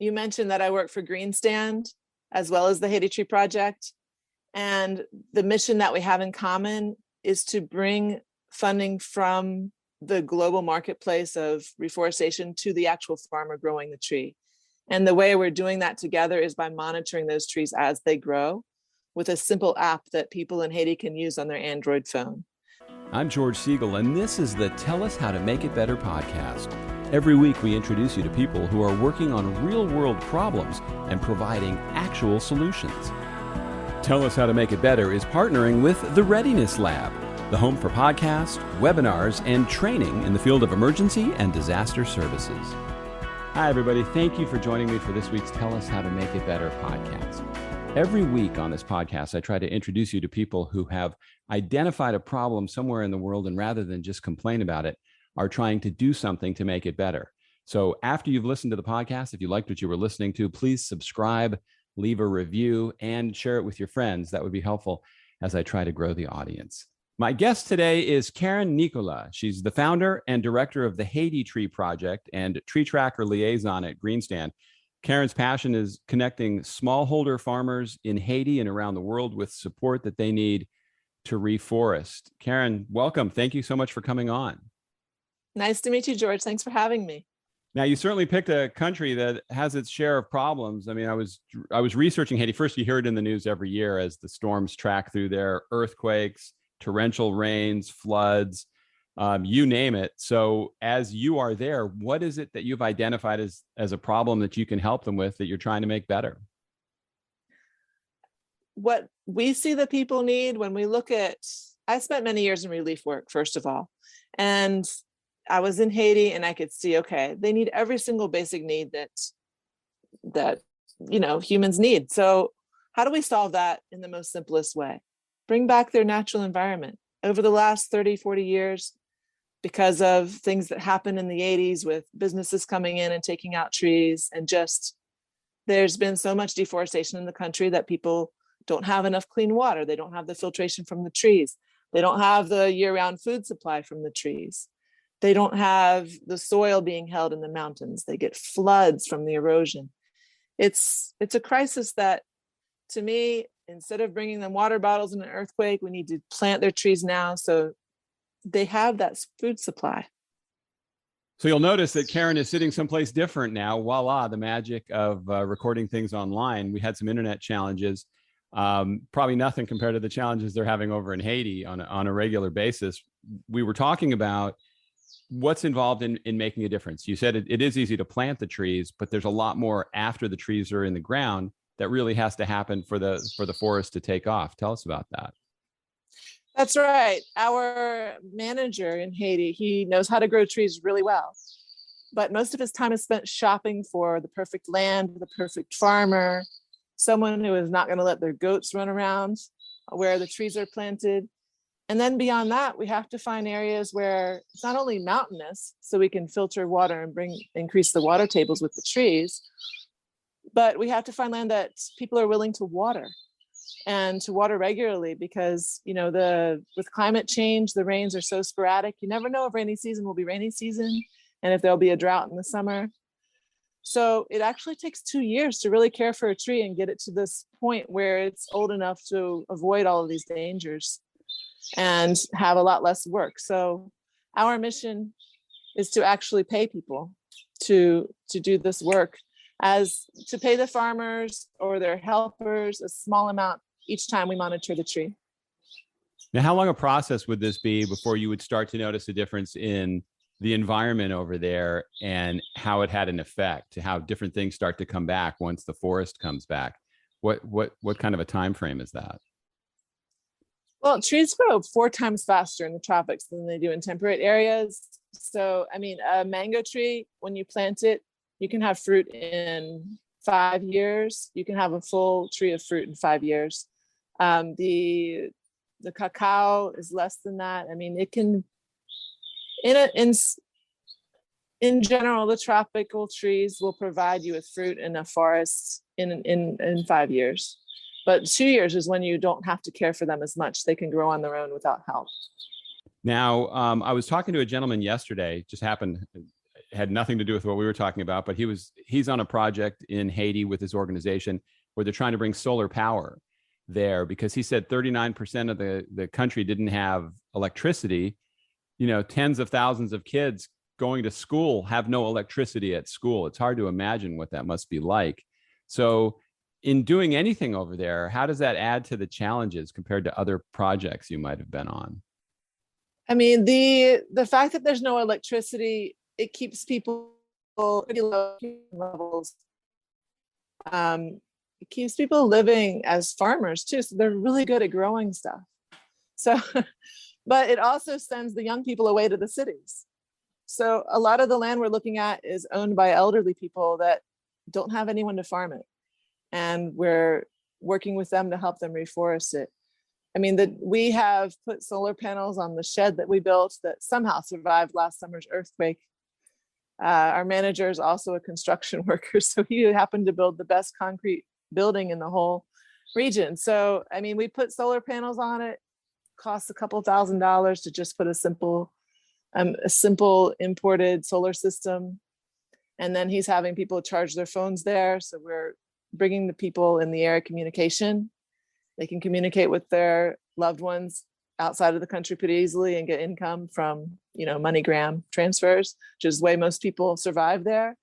you mentioned that I work for Green Stand as well as the Haiti Tree Project. And the mission that we have in common is to bring funding from the global marketplace of reforestation to the actual farmer growing the tree. And the way we're doing that together is by monitoring those trees as they grow with a simple app that people in Haiti can use on their Android phone. I'm George Siegel, and this is the Tell Us How to Make It Better podcast. Every week, we introduce you to people who are working on real-world problems and providing actual solutions. Tell Us How to Make It Better is partnering with the Readiness Lab, the home for podcasts, webinars, and training in the field of emergency and disaster services. Hi, everybody. Thank you for joining me for this week's Tell Us How to Make It Better podcast. Every week on this podcast, I try to introduce you to people who have identified a problem somewhere in the world, and rather than just complain about it, are trying to do something to make it better. So after you've listened to the podcast, if you liked what you were listening to, please subscribe, leave a review, and share it with your friends. That would be helpful as I try to grow the audience. My guest today is Karen Nicolas. She's the founder and director of the Haiti Tree Project and tree tracker liaison at Green Stand. Karen's passion is connecting smallholder farmers in Haiti and around the world with support that they need to reforest. Karen, welcome. Thank you so much for coming on. Nice to meet you, George. Thanks for having me. Now, you certainly picked a country that has its share of problems. I mean, I was researching Haiti. First, you hear it in the news every year as the storms track through there, earthquakes, torrential rains, floods, you name it. So as you are there, what is it that you've identified as a problem that you can help them with that you're trying to make better? What we see that people need when we look at, I spent many years in relief work, first of all, and I was in Haiti and I could see, okay, they need every single basic need that humans need. So how do we solve that in the most simplest way? Bring back their natural environment. Over the last 30, 40 years, because of things that happened in the 80s with businesses coming in and taking out trees, and just there's been so much deforestation in the country that people don't have enough clean water. They don't have the filtration from the trees. They don't have the year-round food supply from the trees. They don't have the soil being held in the mountains. They get floods from the erosion. It's a crisis that, to me, instead of bringing them water bottles in an earthquake, we need to plant their trees now so they have that food supply. So you'll notice that Karen is sitting someplace different now. Voila, the magic of recording things online. We had some internet challenges, probably nothing compared to the challenges they're having over in Haiti on a regular basis. We were talking about what's involved in making a difference. You said it is easy to plant the trees, but there's a lot more after the trees are in the ground that really has to happen for the forest to take off. Tell us about that. That's right. Our manager in Haiti, he knows how to grow trees really well, but most of his time is spent shopping for the perfect land, the perfect farmer, someone who is not going to let their goats run around where the trees are planted. And then beyond that, we have to find areas where it's not only mountainous, so we can filter water and increase the water tables with the trees, but we have to find land that people are willing to water, and to water regularly, because with climate change, the rains are so sporadic. You never know if rainy season will be rainy season and if there'll be a drought in the summer. So it actually takes 2 years to really care for a tree and get it to this point where it's old enough to avoid all of these dangers and have a lot less work. So our mission is to actually pay people to do this work, as to pay the farmers or their helpers a small amount each time we monitor the tree. Now, how long a process would this be before you would start to notice a difference in the environment over there and how it had an effect, how different things start to come back once the forest comes back? What kind of a time frame is that? Well, trees grow 4 times faster in the tropics than they do in temperate areas. So, a mango tree, when you plant it, you can have fruit in 5 years. You can have a full tree of fruit in 5 years. The cacao is less than that. It can, in general, the tropical trees will provide you with fruit in a forest in 5 years. But 2 years is when you don't have to care for them as much. They can grow on their own without help. Now, I was talking to a gentleman yesterday, just happened had nothing to do with what we were talking about, but he's on a project in Haiti with his organization where they're trying to bring solar power there, because he said 39% of the country didn't have electricity. Tens of thousands of kids going to school have no electricity at school. It's hard to imagine what that must be like. So in doing anything over there, how does that add to the challenges compared to other projects you might have been on? I mean, the fact that there's no electricity, it keeps people pretty low levels. It keeps people living as farmers too. So they're really good at growing stuff. So, but it also sends the young people away to the cities. So a lot of the land we're looking at is owned by elderly people that don't have anyone to farm it. And we're working with them to help them reforest it. I mean, we have put solar panels on the shed that we built that somehow survived last summer's earthquake. Our manager is also a construction worker, so he happened to build the best concrete building in the whole region. So, I mean, we put solar panels on it. Costs a couple $1,000s to just put a simple imported solar system. And then he's having people charge their phones there. So we're bringing the people in the area communication. They can communicate with their loved ones outside of the country pretty easily and get income from, MoneyGram transfers, which is the way most people survive there.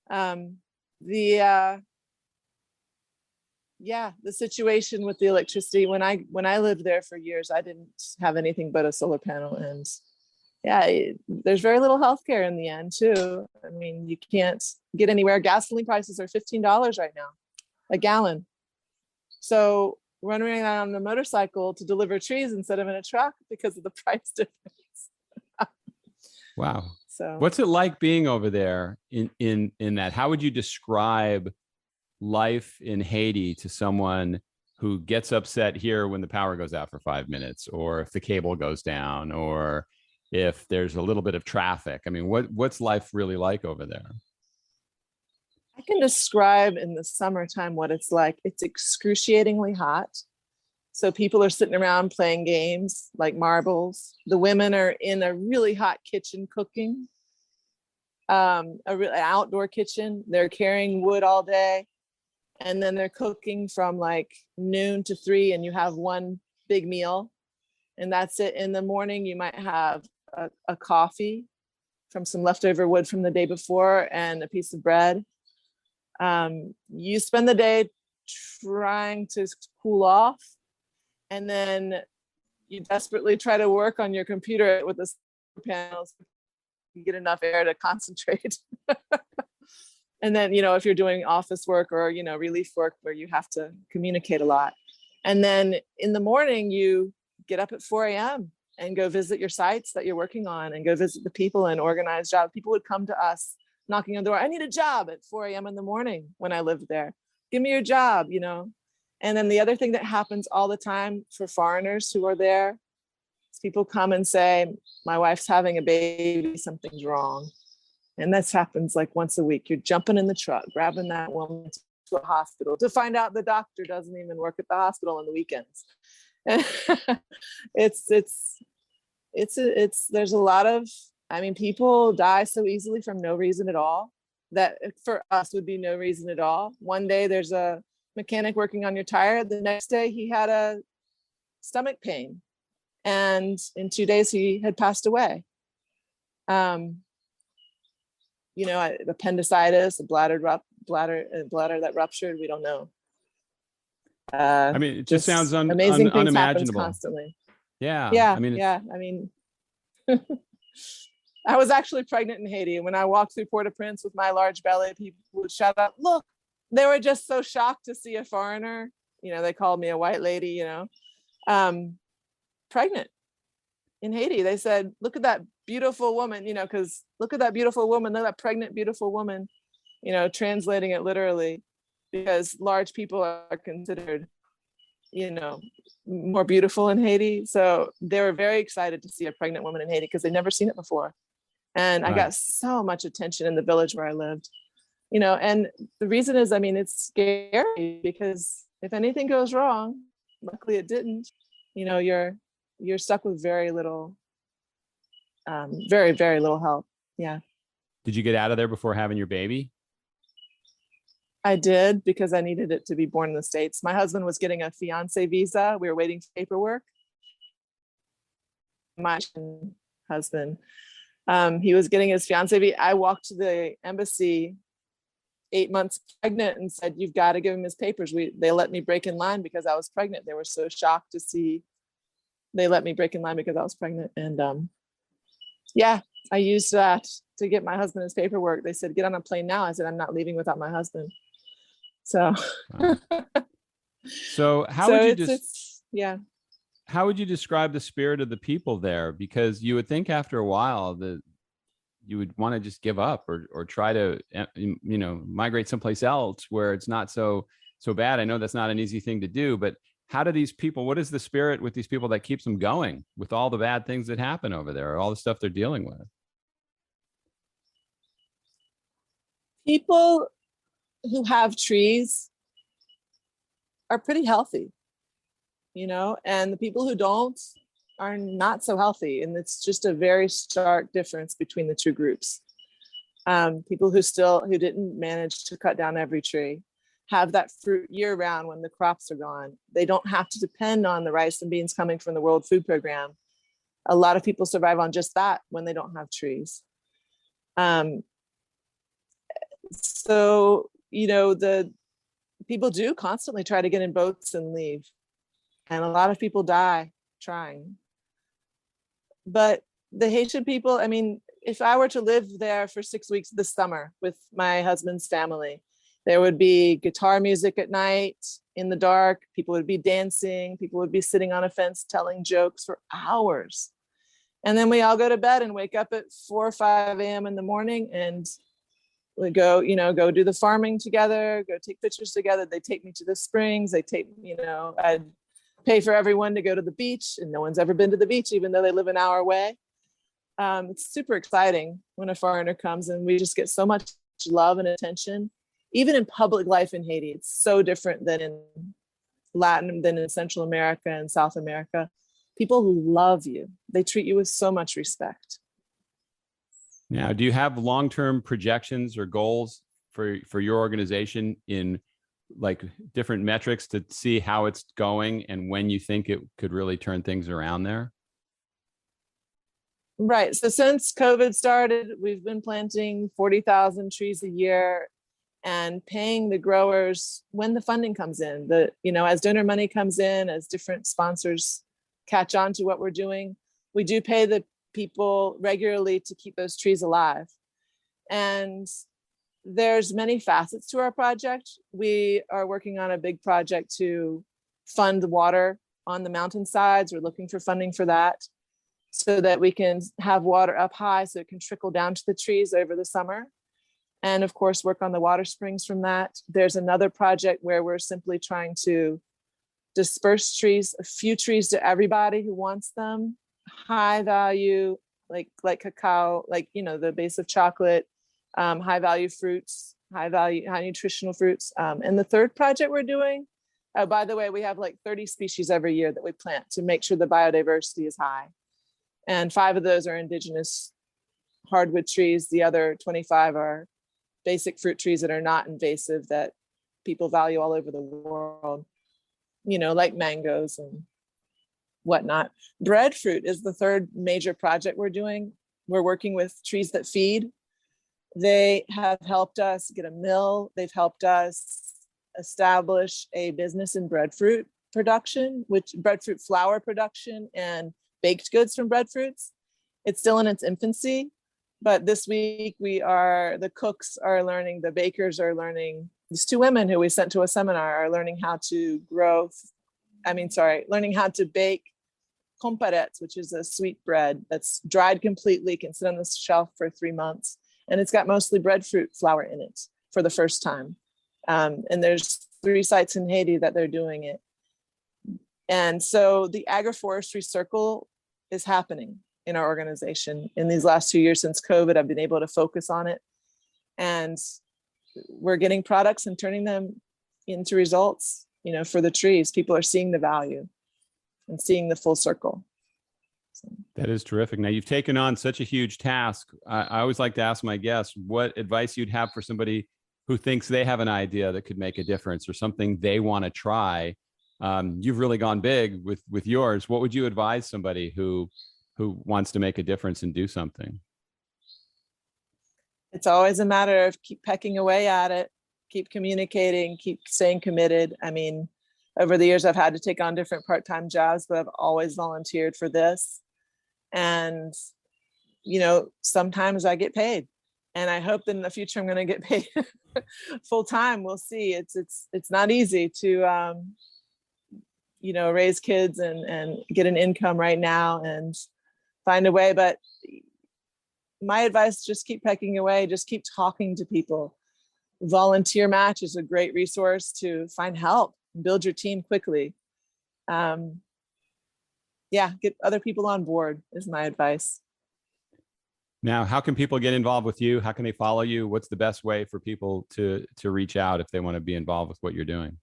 The situation with the electricity, when I lived there for years, I didn't have anything but a solar panel, and there's very little healthcare in the end too. I mean, you can't get anywhere. Gasoline prices are $15 right now, a gallon. So running around on a motorcycle to deliver trees instead of in a truck because of the price difference. Wow. So what's it like being over there in that? How would you describe life in Haiti to someone who gets upset here when the power goes out for 5 minutes, or if the cable goes down, or if there's a little bit of traffic? I mean, what's life really like over there? I can describe in the summertime what it's like. It's excruciatingly hot. So people are sitting around playing games like marbles. The women are in a really hot kitchen cooking, an outdoor kitchen. They're carrying wood all day. And then they're cooking from like noon to 3, and you have one big meal. And that's it. In the morning, you might have a coffee from some leftover wood from the day before and a piece of bread. You spend the day trying to cool off, and then you desperately try to work on your computer with the solar panels. You get enough air to concentrate. And then, if you're doing office work or, relief work where you have to communicate a lot. And then in the morning, you get up at 4 a.m. and go visit your sites that you're working on and go visit the people and organize jobs. People would come to us knocking on the door. I need a job at 4 a.m. in the morning when I lived there. Give me your job, And then the other thing that happens all the time for foreigners who are there is people come and say, my wife's having a baby, something's wrong. And this happens like once a week. You're jumping in the truck, grabbing that woman to a hospital to find out the doctor doesn't even work at the hospital on the weekends. There's a lot of, people die so easily from no reason at all. That for us would be no reason at all. One day there's a mechanic working on your tire. The next day he had a stomach pain. And in 2 days he had passed away. Appendicitis, a bladder that ruptured. We don't know. It just sounds amazing things unimaginable. Constantly. Yeah. I was actually pregnant in Haiti, and when I walked through Port-au-Prince with my large belly, people would shout out, "Look!" They were just so shocked to see a foreigner. They called me a white lady. Pregnant in Haiti. They said, "Look at that beautiful woman," because look at that beautiful woman, look at that pregnant, beautiful woman, translating it literally, because large people are considered, more beautiful in Haiti. So they were very excited to see a pregnant woman in Haiti because they'd never seen it before. And right. I got so much attention in the village where I lived, and the reason is, it's scary because if anything goes wrong, luckily it didn't, you're stuck with very little, very, very little help. Yeah. Did you get out of there before having your baby? I did, because I needed it to be born in the States. My husband was getting a fiance visa. We were waiting for paperwork. My husband, he was getting his fiance visa. I walked to the embassy 8 months pregnant and said, "You've got to give him his papers." They let me break in line because I was pregnant. They were so shocked to see they let me break in line because I was pregnant. And yeah, I used that to get my husband his paperwork. They said, "Get on a plane now." I said, "I'm not leaving without my husband." So, Wow. So how so would you yeah. how would you describe the spirit of the people there? Because you would think after a while that you would want to just give up or try to, migrate someplace else where it's not so bad. I know that's not an easy thing to do, but how do these people, what is the spirit with these people that keeps them going with all the bad things that happen over there, all the stuff they're dealing with? People who have trees are pretty healthy, and the people who don't are not so healthy. And it's just a very stark difference between the two groups. People who didn't manage to cut down every tree have that fruit year round when the crops are gone. They don't have to depend on the rice and beans coming from the World Food Program. A lot of people survive on just that when they don't have trees. So, the people do constantly try to get in boats and leave. And a lot of people die trying. But the Haitian people, I mean, if I were to live there for 6 weeks this summer with my husband's family, there would be guitar music at night in the dark. People would be dancing. People would be sitting on a fence telling jokes for hours. And then we all go to bed and wake up at 4 or 5 a.m. in the morning, and we go do the farming together, go take pictures together. They take me to the springs. They take, I'd pay for everyone to go to the beach, and no one's ever been to the beach, even though they live an hour away. It's super exciting when a foreigner comes, and we just get so much love and attention. Even in public life in Haiti, it's so different than in Central America and South America. People who love you, they treat you with so much respect. Now, do you have long-term projections or goals for your organization in like different metrics to see how it's going and when you think it could really turn things around there? Right. So since COVID started, we've been planting 40,000 trees a year and paying the growers when the funding comes in. As donor money comes in, as different sponsors catch on to what we're doing, we do pay the people regularly to keep those trees alive. And there's many facets to our project. We are working on a big project to fund the water on the mountainsides. We're looking for funding for that so that we can have water up high so it can trickle down to the trees over the summer. And of course, work on the water springs from that. There's another project where we're simply trying to disperse trees, a few trees to everybody who wants them, high value, like cacao, the base of chocolate, high value fruits, high nutritional fruits. And the third project we're doing, by the way, we have like 30 species every year that we plant to make sure the biodiversity is high. And 5 of those are indigenous hardwood trees. The other 25 are basic fruit trees that are not invasive that people value all over the world, like mangoes and whatnot. Breadfruit is the third major project we're doing. We're working with Trees That Feed. They have helped us get a mill. They've helped us establish a business in breadfruit production, which breadfruit flour production and baked goods from breadfruits. It's still in its infancy, but this week the cooks are learning, the bakers are learning. These 2 women who we sent to a seminar are learning how to learning how to bake comparettes, which is a sweet bread that's dried completely, can sit on the shelf for 3 months. And it's got mostly breadfruit flour in it for the first time. And there's 3 sites in Haiti that they're doing it. And so the agroforestry circle is happening in our organization. In these last 2 years since COVID, I've been able to focus on it. And we're getting products and turning them into results, for the trees. People are seeing the value and seeing the full circle. That is terrific. Now, you've taken on such a huge task. I always like to ask my guests what advice you'd have for somebody who thinks they have an idea that could make a difference or something they want to try. You've really gone big with yours. What would you advise somebody who wants to make a difference and do something? It's always a matter of keep pecking away at it, keep communicating, keep staying committed. I mean, over the years, I've had to take on different part-time jobs, but I've always volunteered for this. And, sometimes I get paid, and I hope that in the future I'm going to get paid full time. We'll see. It's not easy to, raise kids and get an income right now and find a way. But my advice, just keep pecking away, just keep talking to people. Volunteer Match is a great resource to find help, build your team quickly. Get other people on board is my advice. Now, how can people get involved with you? How can they follow you? What's the best way for people to reach out if they want to be involved with what you're doing?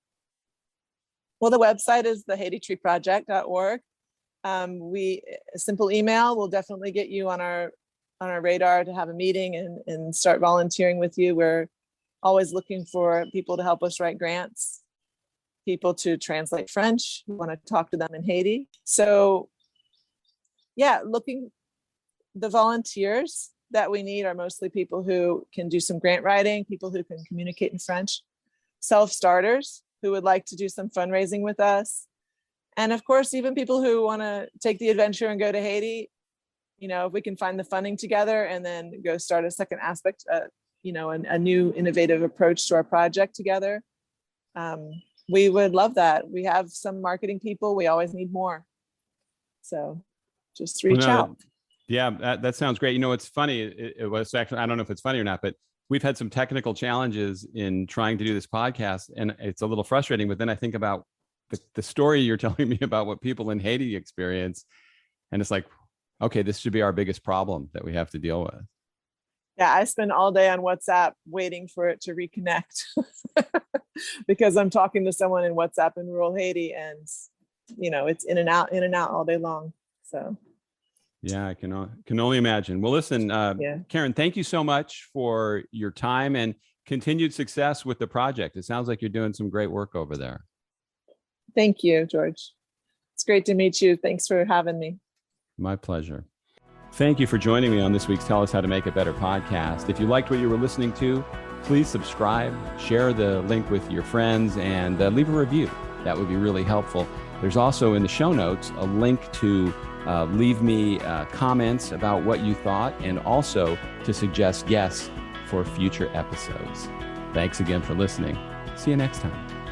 Well, the website is the HaitiTreeProject.org. A simple email will definitely get you on our radar to have a meeting and start volunteering with you. We're always looking for people to help us write grants, people to translate French. We want to talk to them in Haiti. So the volunteers that we need are mostly people who can do some grant writing, people who can communicate in French, self-starters who would like to do some fundraising with us. And of course, even people who want to take the adventure and go to Haiti, if we can find the funding together and then go start a second aspect, a new innovative approach to our project together. We would love that. We have some marketing people. We always need more. So just reach out. Yeah, that sounds great. It's funny. It was actually, I don't know if it's funny or not, but we've had some technical challenges in trying to do this podcast, and it's a little frustrating. But then I think about the story you're telling me about what people in Haiti experience, and it's like, okay, this should be our biggest problem that we have to deal with. Yeah, I spend all day on WhatsApp waiting for it to reconnect because I'm talking to someone in WhatsApp in rural Haiti, and it's in and out all day long. So. Yeah, I can only imagine. Well, listen, Karen, thank you so much for your time and continued success with the project. It sounds like you're doing some great work over there. Thank you, George. It's great to meet you. Thanks for having me. My pleasure. Thank you for joining me on this week's Tell Us How to Make It Better podcast. If you liked what you were listening to, please subscribe, share the link with your friends, and leave a review. That would be really helpful. There's also in the show notes a link to leave me comments about what you thought and also to suggest guests for future episodes. Thanks again for listening. See you next time.